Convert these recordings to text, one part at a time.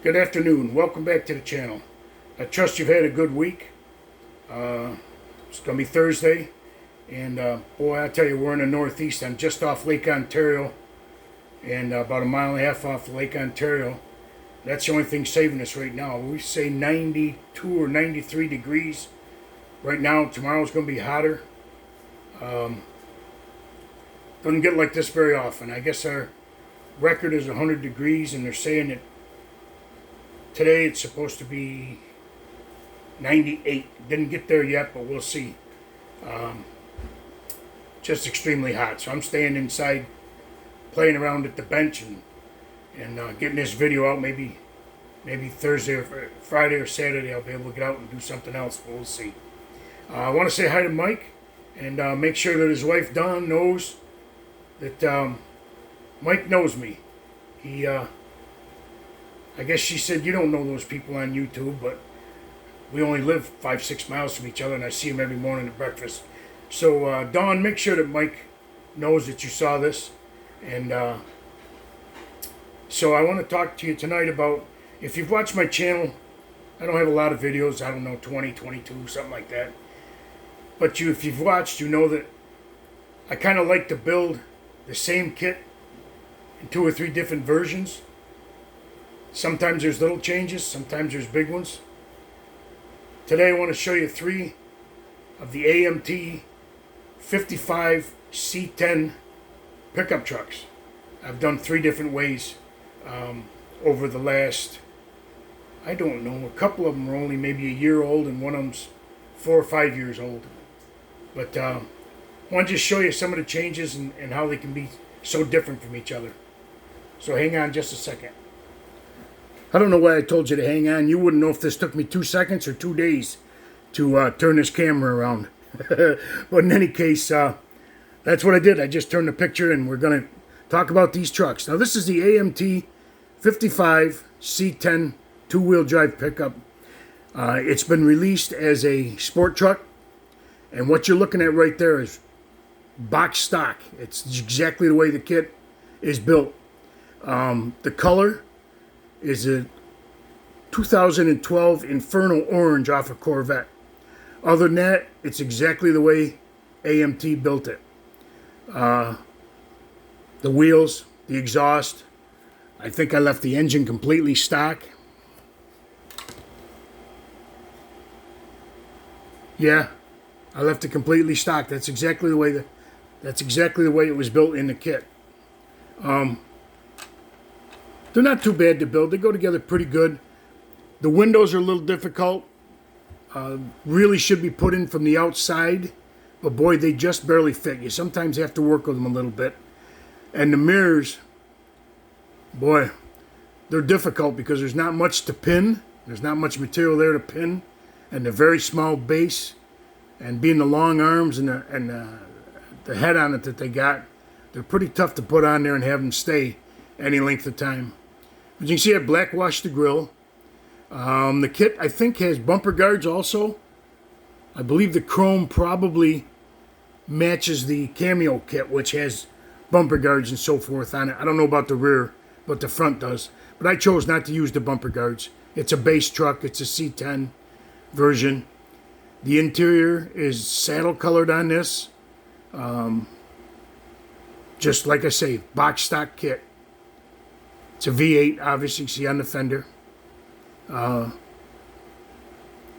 Good afternoon. Welcome back to the channel. I trust you've had a good week. It's going to be Thursday. And boy, I tell you, we're in the Northeast. I'm just off Lake Ontario. And about a mile and a half off Lake Ontario. That's the only thing saving us right now. We say 92 or 93 degrees. Right now, tomorrow's going to be hotter. Doesn't get like this very often. I guess our record is 100 degrees, and they're saying that today it's supposed to be 98. Didn't get there yet, but we'll see. Just extremely hot. So I'm staying inside, playing around at the bench and getting this video out. Maybe Thursday or Friday or Saturday I'll be able to get out and do something else, but we'll see. I want to say hi to Mike and make sure that his wife Dawn knows that Mike knows me. He I guess she said, you don't know those people on YouTube, but we only live 5-6 miles from each other, and I see him every morning at breakfast. So, Dawn, make sure that Mike knows that you saw this. And so I want to talk to you tonight about, if you've watched my channel, I don't have a lot of videos, I don't know, 20, 22, something like that. But if you've watched, you know that I kind of like to build the same kit in 2 or 3 different versions. Sometimes there's little changes, sometimes there's big ones. Today I want to show you 3 of the AMT 55 C10 pickup trucks. I've done 3 different ways over the last, I don't know, a couple of them are only maybe a year old and one of them's 4 or 5 years old. But I want to just show you some of the changes and how they can be so different from each other. So hang on just a second. I don't know why I told you to hang on. You wouldn't know if this took me 2 seconds or 2 days to turn this camera around. But in any case, that's what I did. I just turned the picture and we're going to talk about these trucks. Now this is the AMT 55 C10 2-wheel drive pickup. It's been released as a sport truck. And what you're looking at right there is box stock. It's exactly the way the kit is built. The color is a 2012 Inferno Orange off a Corvette. Other than that, it's exactly the way AMT built it. The wheels, the exhaust, I think I left the engine completely stock. Yeah, I left it completely stock. That's exactly the way it was built in the kit. They're not too bad to build. They go together pretty good. The windows are a little difficult. Really should be put in from the outside. But boy, they just barely fit. You sometimes have to work with them a little bit. And the mirrors, boy, they're difficult because there's not much to pin. There's not much material there to pin. And the very small base. And being the long arms and the head on it that they got, they're pretty tough to put on there and have them stay any length of time. As you can see, I blackwashed the grill. The kit, I think, has bumper guards also. I believe the chrome probably matches the Cameo kit, which has bumper guards and so forth on it. I don't know about the rear, but the front does. But I chose not to use the bumper guards. It's a base truck. It's a C10 version. The interior is saddle colored on this. Just like I say, box stock kit. It's a V8, obviously, you see on the fender. Other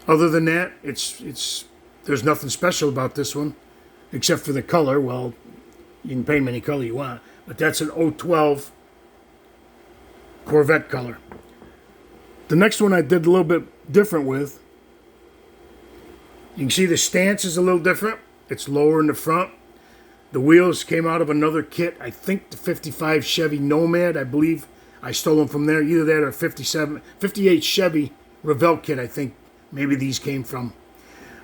than that, there's nothing special about this one, except for the color. Well, you can paint them any color you want, but that's an 012 Corvette color. The next one I did a little bit different with. You can see the stance is a little different. It's lower in the front. The wheels came out of another kit. I think the 55 Chevy Nomad, I believe. I stole them from there. Either that or 58 Chevy Revell kit, I think maybe these came from.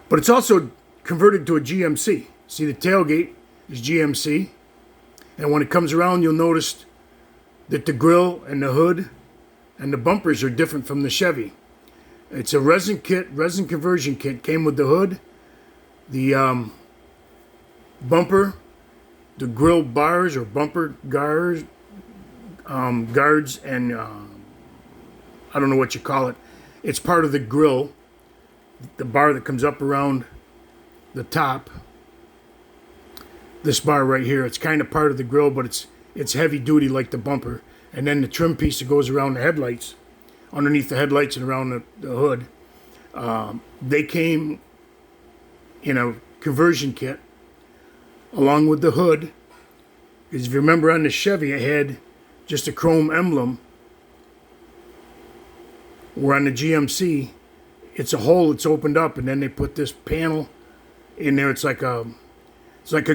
But it's also converted to a GMC. See, the tailgate is GMC. And when it comes around, you'll notice that the grille and the hood and the bumpers are different from the Chevy. It's a resin conversion kit. Came with the hood, the bumper, the grille bars or bumper guards, guards and I don't know what you call it. It's part of the grill, the bar that comes up around the top. This bar right here, it's kind of part of the grill, but it's heavy duty like the bumper. And then the trim piece that goes around the headlights, underneath the headlights and around the hood, they came in a conversion kit along with the hood. Because if you remember on the Chevy, it had just a chrome emblem. Where on the GMC, it's a hole that's opened up, and then they put this panel in there. It's like a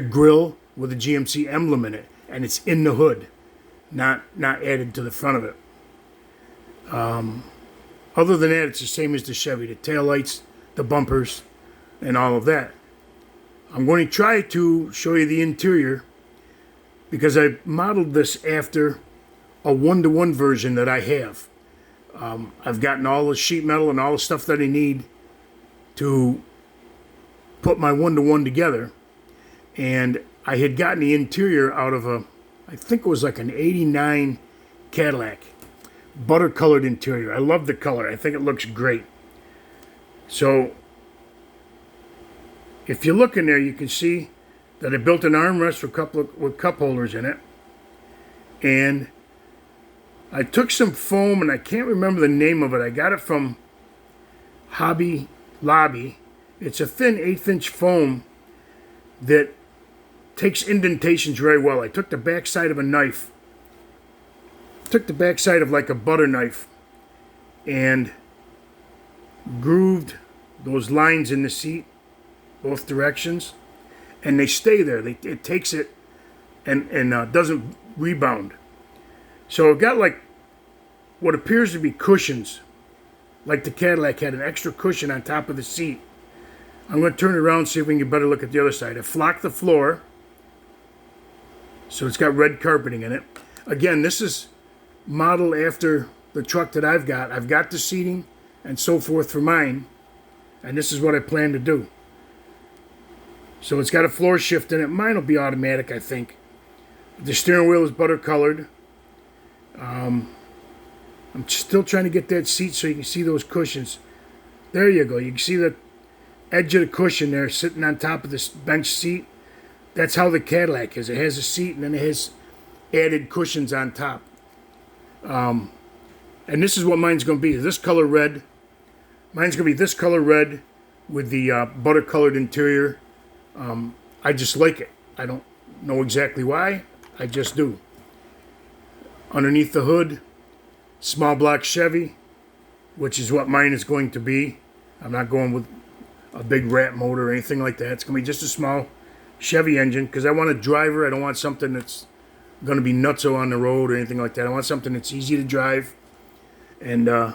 grill with a GMC emblem in it, and it's in the hood, not added to the front of it. Other than that, it's the same as the Chevy: the taillights, the bumpers, and all of that. I'm going to try to show you the interior because I modeled this after a 1-to-1 version that I have. I've gotten all the sheet metal and all the stuff that I need to put my 1-to-1 together. And I had gotten the interior out of I think it was like an 89 Cadillac. Butter colored interior. I love the color. I think it looks great. So, if you look in there, you can see that I built an armrest with cup holders in it. And I took some foam, and I can't remember the name of it. I got it from Hobby Lobby. It's a thin 1/8-inch foam that takes indentations very well. I took the backside of a knife, took the backside of like a butter knife, and grooved those lines in the seat, both directions, and they stay there. It takes it and doesn't rebound. So I've got like what appears to be cushions, like the Cadillac had an extra cushion on top of the seat. I'm going to turn it around and see if we can get a better look at the other side. I flocked the floor, so it's got red carpeting in it. Again, this is modeled after the truck that I've got. I've got the seating and so forth for mine, and this is what I plan to do. So it's got a floor shift in it. Mine will be automatic, I think. The steering wheel is butter colored. I'm still trying to get that seat so you can see those cushions. There you go. You can see the edge of the cushion there sitting on top of this bench seat. That's how the Cadillac is. It has a seat and then it has added cushions on top. And this is what mine's going to be. This color red. Mine's going to be this color red with the butter colored interior. I just like it. I don't know exactly why. I just do. Underneath the hood, small block Chevy, which is what mine is going to be. I'm not going with a big rat motor or anything like that. It's going to be just a small Chevy engine because I want a driver. I don't want something that's going to be nutso on the road or anything like that. I want something that's easy to drive. And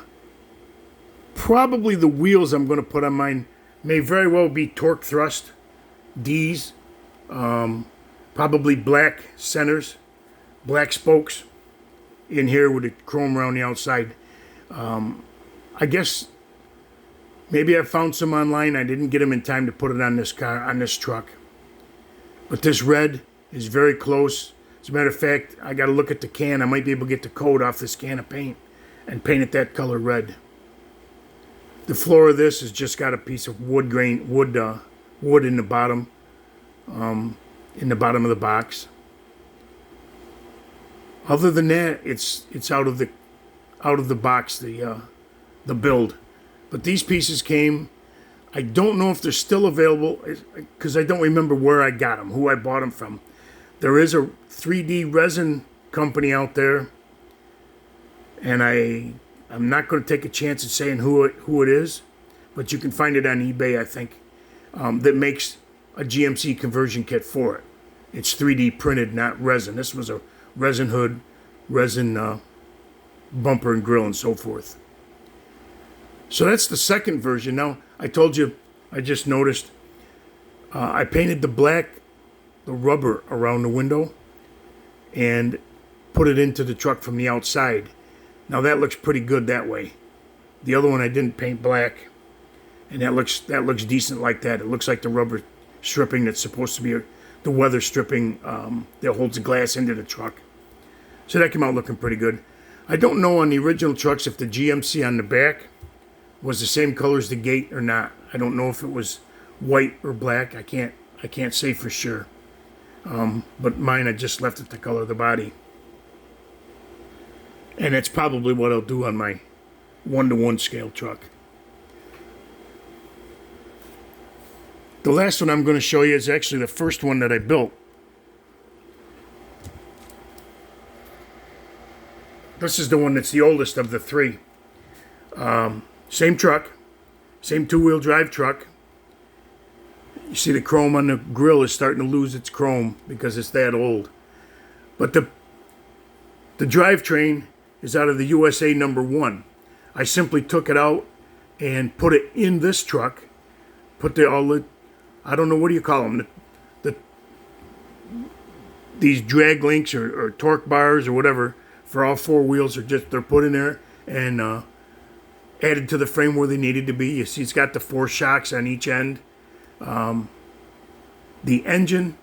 probably the wheels I'm going to put on mine may very well be torque thrust D's. Probably black centers, black spokes in here with the chrome around the outside. I guess maybe I found some online. I didn't get them in time to put it on this car, on this truck. But this red is very close. As a matter of fact, I got to look at the can. I might be able to get the coat off this can of paint and paint it that color red. The floor of this has just got a piece of wood in the bottom, of the box. Other than that, it's out of the box, the build. But these pieces came. I don't know if they're still available because I don't remember where I got them, who I bought them from. There is a 3D resin company out there, and I'm not going to take a chance at saying who it is, but you can find it on eBay, I think, that makes a GMC conversion kit for it. It's 3D printed, not resin. This was a resin hood, resin bumper and grill, and so forth. So that's the second version. Now, I told you, I just noticed, I painted the rubber around the window and put it into the truck from the outside. Now that looks pretty good that way. The other one I didn't paint black, and that looks decent like that. It looks like the rubber stripping that's supposed to be the weather stripping that holds the glass into the truck. So that came out looking pretty good. I don't know on the original trucks if the GMC on the back was the same color as the gate or not. I don't know if it was white or black. I can't say for sure. But mine, I just left it the color of the body. And that's probably what I'll do on my 1-to-1 scale truck. The last one I'm going to show you is actually the first one that I built. This is the one that's the oldest of the three. Same truck, same 2-wheel drive truck. You see the chrome on the grill is starting to lose its chrome because it's that old. But the drivetrain is out of the USA #1. I simply took it out and put it in this truck. Put all the, I don't know, what do you call them? These drag links or torque bars or whatever for all 4 wheels they're put in there and added to the frame where they needed to be. You see it's got the 4 shocks on each end. The engine,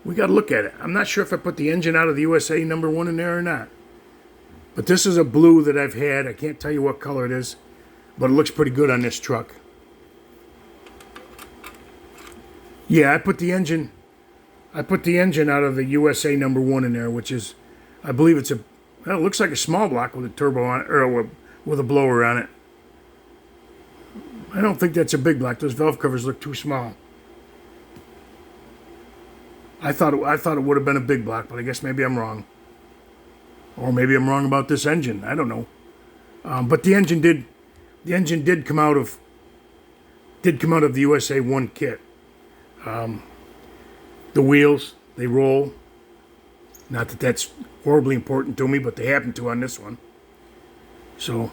we got to look at it. I'm not sure if I put the engine out of the USA #1 in there or not. But this is a blue that I've had. I can't tell you what color it is, but it looks pretty good on this truck. Yeah, I put the engine out of the USA #1 in there, which is, I believe it's well, it looks like a small block with a turbo on it, or with a blower on it. I don't think that's a big block. Those valve covers look too small. I thought it would have been a big block, but I guess maybe I'm wrong. Or maybe I'm wrong about this engine. I don't know. But the engine did come out of the USA 1 kit. The wheels, they roll. Not that that's horribly important to me, but they happen to on this one. So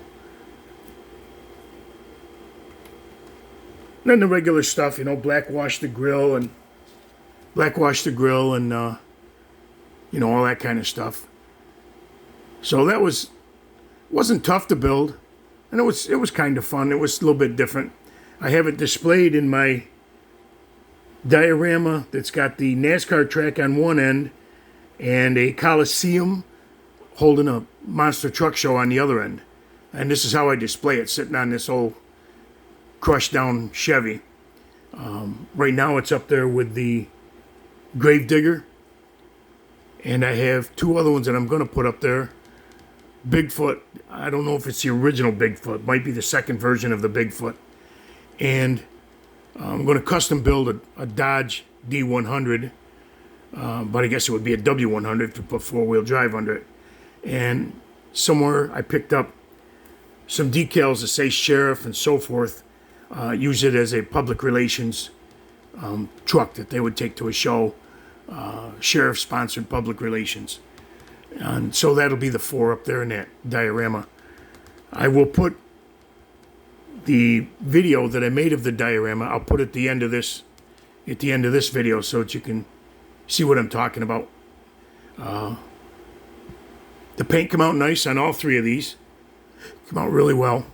then the regular stuff, blackwash the grill and all that kind of stuff. So that wasn't tough to build, and it was kind of fun. It was a little bit different. I have it displayed in my diorama that's got the NASCAR track on one end and a Coliseum holding a monster truck show on the other end. And this is how I display it, sitting on this old crushed down Chevy. Right now it's up there with the Gravedigger, and I have 2 other ones that I'm going to put up there. Bigfoot, I don't know if it's the original Bigfoot, might be the second version of the Bigfoot. And I'm going to custom build a Dodge D100, but I guess it would be a W100 to put 4-wheel drive under it. And somewhere I picked up some decals that say sheriff and so forth. Use it as a public relations truck that they would take to a show. Sheriff-sponsored public relations. And so that'll be the 4 up there in that diorama. I will put the video that I made of the diorama, I'll put at the end of this video so that you can see what I'm talking about. The paint come out nice on all 3 of these. Come out really well.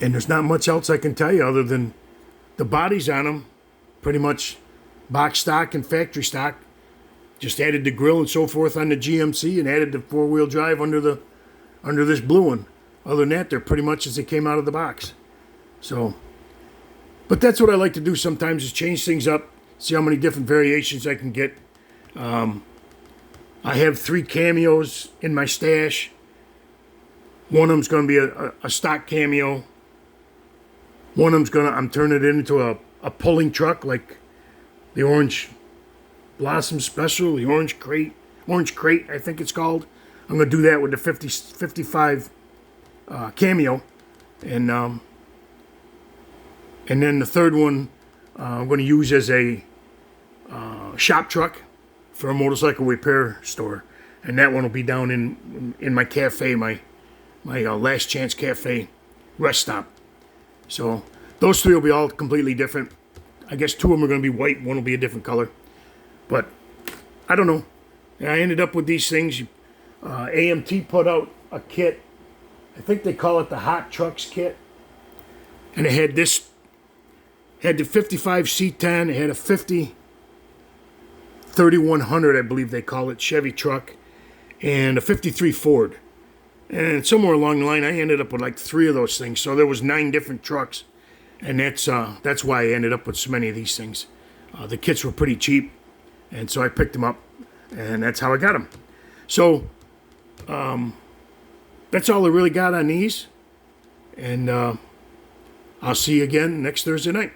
And there's not much else I can tell you other than the bodies on them, pretty much box stock and factory stock. Just added the grill and so forth on the GMC and added the 4-wheel drive under this blue one. Other than that, they're pretty much as they came out of the box. So, but that's what I like to do sometimes, is change things up, see how many different variations I can get. I have 3 cameos in my stash. One of them's going to be a stock cameo. One of them's I'm turning it into a pulling truck, like the Orange Blossom Special, the Orange Crate, I think it's called. I'm going to do that with the 55 cameo, and then the third one I'm going to use as a shop truck for a motorcycle repair store, and that one will be down in my cafe, my Last Chance Cafe rest stop. So those 3 will be all completely different. I guess 2 of them are going to be white, one will be a different color. But I don't know. I ended up with these things. AMT put out a kit. I think they call it the Hot Trucks kit. And it had the 55 C10. It had a 50 3100, I believe they call it, Chevy truck. And a 53 Ford. And somewhere along the line, I ended up with like 3 of those things. So there was 9 different trucks, and that's why I ended up with so many of these things. The kits were pretty cheap, and so I picked them up, and that's how I got them. So that's all I really got on these, and I'll see you again next Thursday night.